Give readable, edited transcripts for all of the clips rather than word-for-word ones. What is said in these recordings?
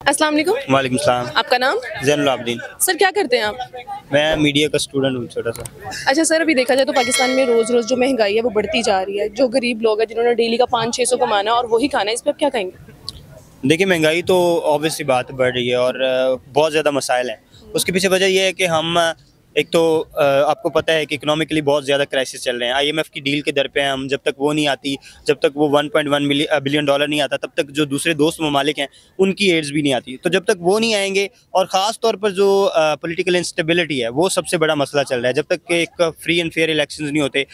अस्सलाम वालेकुम। वालेकुम सलाम। आपका नाम? ज़ैनुल आबिदीन। सर क्या करते हैं आप? मैं मीडिया का स्टूडेंट हूँ छोटा सा। अच्छा सर, अभी देखा जाए तो पाकिस्तान में रोज़ रोज़ जो महंगाई है वो बढ़ती जा रही है। जो गरीब लोग हैं जिन्होंने डेली का 500-600 कमाना है और वही खाना है, इस पे आप क्या कहेंगे? देखिए, महंगाई तो ऑब्वियस सी बात बढ़ रही है और बहुत ज़्यादा मसाइल हैं। उसके पीछे वजह ये है कि हम एक तो आपको पता है कि इकोनॉमिकली बहुत ज़्यादा क्राइसिस चल रहे हैं। आईएमएफ की डील के दर पे हैं हम, जब तक वो नहीं आती, जब तक वो 1.1 बिलियन डॉलर नहीं आता, तब तक जो दूसरे दोस्त ममालिक हैं, उनकी एड्स भी नहीं आती। तो जब तक वो नहीं आएँगे और ख़ास तौर पर जो पॉलिटिकल इंस्टेबिलिटी है, वो सबसे बड़ा मसला चल रहा है। जब तक कि एक फ्री एंड फेयर इलेक्शंस नहीं होते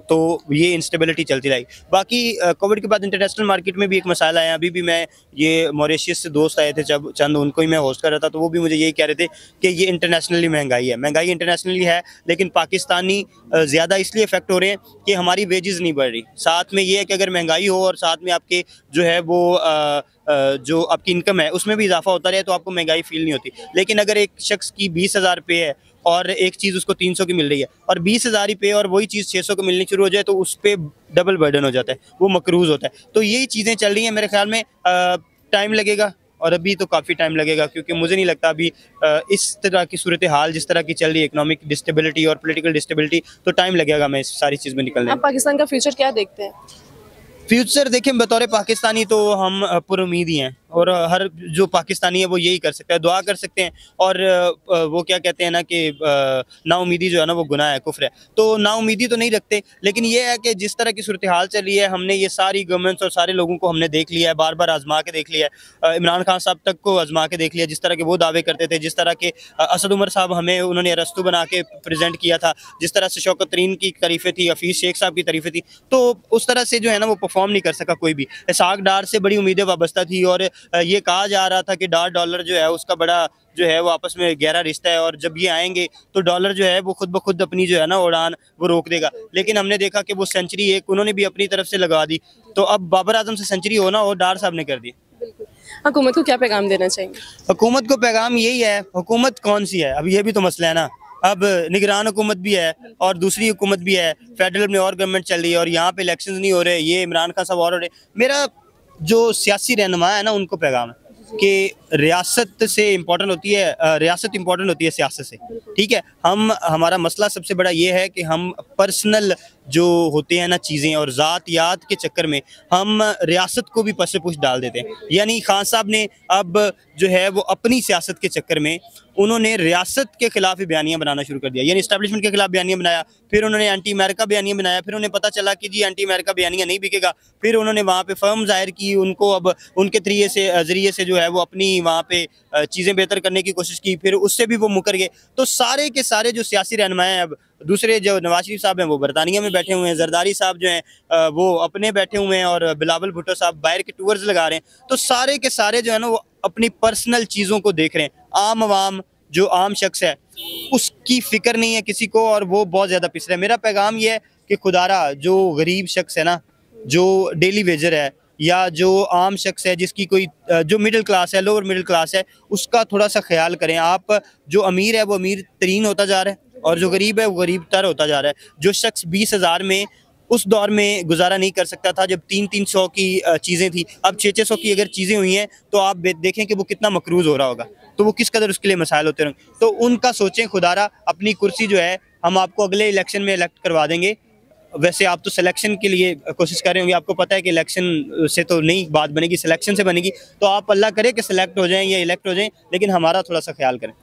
तो ये इंस्टेबिलिटी चलती रहेगी। बाकी कोविड के बाद इंटरनेशनल मार्केट में भी एक मसाला है। अभी भी मैं ये मॉरिशस से दोस्त आए थे जब चंद, उनको ही मैं होस्ट कर रहा था, तो वो भी मुझे यही कह रहे थे कि ये इंटरनेशनली महंगाई है। महंगाई इंटरनेशनली है, लेकिन पाकिस्तानी ज़्यादा इसलिए इफेक्ट हो रहे हैं कि हमारी वेजेस नहीं बढ़ रही। साथ में ये है कि अगर महंगाई हो और साथ में आपके जो है वो जो आपकी इनकम है उसमें भी इजाफा होता रहे तो आपको महंगाई फील नहीं होती। लेकिन अगर एक शख्स की 20,000 रुपये है और एक चीज़ उसको 300 की मिल रही है और 20,000 ही पे और वही चीज़ 600 को मिलनी शुरू हो जाए, तो उस पर डबल बर्डन हो जाता है, वो मकरूज़ होता है। तो यही चीज़ें चल रही हैं। मेरे ख्याल में टाइम लगेगा और अभी तो काफ़ी टाइम लगेगा, क्योंकि मुझे नहीं लगता अभी इस तरह की सूरत हाल जिस तरह की चल रही है, इकोनॉमिक डिस्टेबिलिटी और पॉलिटिकल डिस्टेबिलिटी, तो टाइम लगेगा मैं इस सारी चीज़ में निकलने आप में। पाकिस्तान का फ्यूचर क्या देखते हैं? फ्यूचर देखें, बतौर पाकिस्तानी तो हम पुरुम्मीद ही हैं और हर जो पाकिस्तानी है वो यही कर सकता है, दुआ कर सकते हैं। और वो क्या कहते हैं ना कि नाउमीदी जो है ना वो गुनाह है, कुफ्र है। तो नाउमीदी तो नहीं रखते, लेकिन ये है कि जिस तरह की सूरत हाल चल रही है, हमने ये सारी गवर्नमेंट्स और सारे लोगों को हमने देख लिया है, बार बार आजमा के देख लिया है। इमरान खान साहब तक को आजमा के देख लिया, जिस तरह के वो दावे करते थे, जिस तरह के असद उमर साहब हमें उन्होंने अरस्तू बना के प्रेजेंट किया था, जिस तरह से शौकत तरीन की तारीफ़ें थी, हफीज़ शेख साहब की तारीफ़ें थी, तो उस तरह से जो है ना वो परफॉर्म नहीं कर सका कोई भी। इसहाक डार से बड़ी उम्मीदें वाबस्ता थी और ये कहा जा रहा था कि डार डॉलर जो है उसका बड़ा जो है वो आपस में गहरा रिश्ता है और जब ये आएंगे तो डॉलर जो है वो खुद ब खुद अपनी जो है ना उड़ान वो रोक देगा। लेकिन हमने देखा कि वो सेंचुरी एक उन्होंने भी अपनी तरफ से लगा दी, तो अब बाबर आजम से सेंचुरी होना और डार साहब ने कर दी। बिल्कुल। हुकूमत को क्या पैगाम देना चाहेंगे? हुकूमत को पैगाम यही है, हुकूमत कौन सी है, अब ये भी तो मसला है ना। अब निगरान हुकूमत भी है और दूसरी हुकूमत भी है, फेडरल में और गवर्नमेंट चल रही है और यहाँ पे इलेक्शंस नहीं हो रहे, ये इमरान खान साहब और हो रहे। मेरा जो सियासी रहनुमा है ना उनको पैगाम है कि रियासत से इम्पोर्टेंट होती है, रियासत इम्पोर्टेंट होती है सियासत से। ठीक है, हम हमारा मसला सबसे बड़ा ये है कि हम पर्सनल जो होते हैं ना चीज़ें और ज़ातियात के चक्कर में हम रियासत को भी पसे पुश डाल देते हैं। यानी खान साहब ने अब जो है वो अपनी सियासत के चक्कर में उन्होंने रियासत के खिलाफ ही बयानियाँ बनाना शुरू कर दिया, यानी इस्टेब्लिशमेंट के खिलाफ बयानिया बनाया, फिर उन्होंने एंटी अमेरिका बयानिया बनाया, फिर उन्हें पता चला कि जी एंटी अमेरिका बयानिया नहीं बिकेगा, फिर उन्होंने वहाँ पे फर्म जाहिर की, उनको अब उनके ज़रिए से जो है वो अपनी वहाँ पे चीज़ें बेहतर करने की कोशिश की, फिर उससे भी वो मुकर गए। तो सारे के सारे जो सियासी रहनुमा हैं, अब दूसरे जो नवाज शरीफ साहब हैं वो बरतानिया में बैठे हुए हैं, जरदारी साहब जो हैं वो अपने बैठे हुए हैं और बिलावल भुट्टो साहब बाहर के टूर्स लगा रहे हैं। तो सारे के सारे जो है ना वो अपनी पर्सनल चीज़ों को देख रहे हैं। आम आवाम जो आम शख्स है उसकी फ़िक्र नहीं है किसी को और वो बहुत ज़्यादा पिस रहा है। मेरा पैगाम ये है कि खुदारा जो गरीब शख्स है ना, जो डेली वेजर है या जो आम शख्स है, जिसकी कोई जो मिडिल क्लास है, लोअर मिडिल क्लास है, उसका थोड़ा सा ख्याल करें आप। जो अमीर है वो अमीर तरीन होता जा रहा है और जो गरीब है वो गरीब तर होता जा रहा है। जो शख्स 20,000 में उस दौर में गुजारा नहीं कर सकता था जब 300-300 की चीज़ें थी, अब 600-600 की अगर चीज़ें हुई हैं तो आप देखें कि वो कितना मकरूज़ हो रहा होगा, तो वो किस कदर उसके लिए मसाइल होते रहेंगे। तो उनका सोचें खुदारा, अपनी कुर्सी जो है हम आपको अगले इलेक्शन में इलेक्ट करवा देंगे। वैसे आप तो सिलेक्शन के लिए कोशिश कर रहे होंगे, आपको पता है कि इलेक्शन से तो नहीं बात बनेगी, सिलेक्शन से बनेगी। तो आप अल्लाह करे कि सिलेक्ट हो जाएं या इलेक्ट हो जाएं, लेकिन हमारा थोड़ा सा ख्याल करें।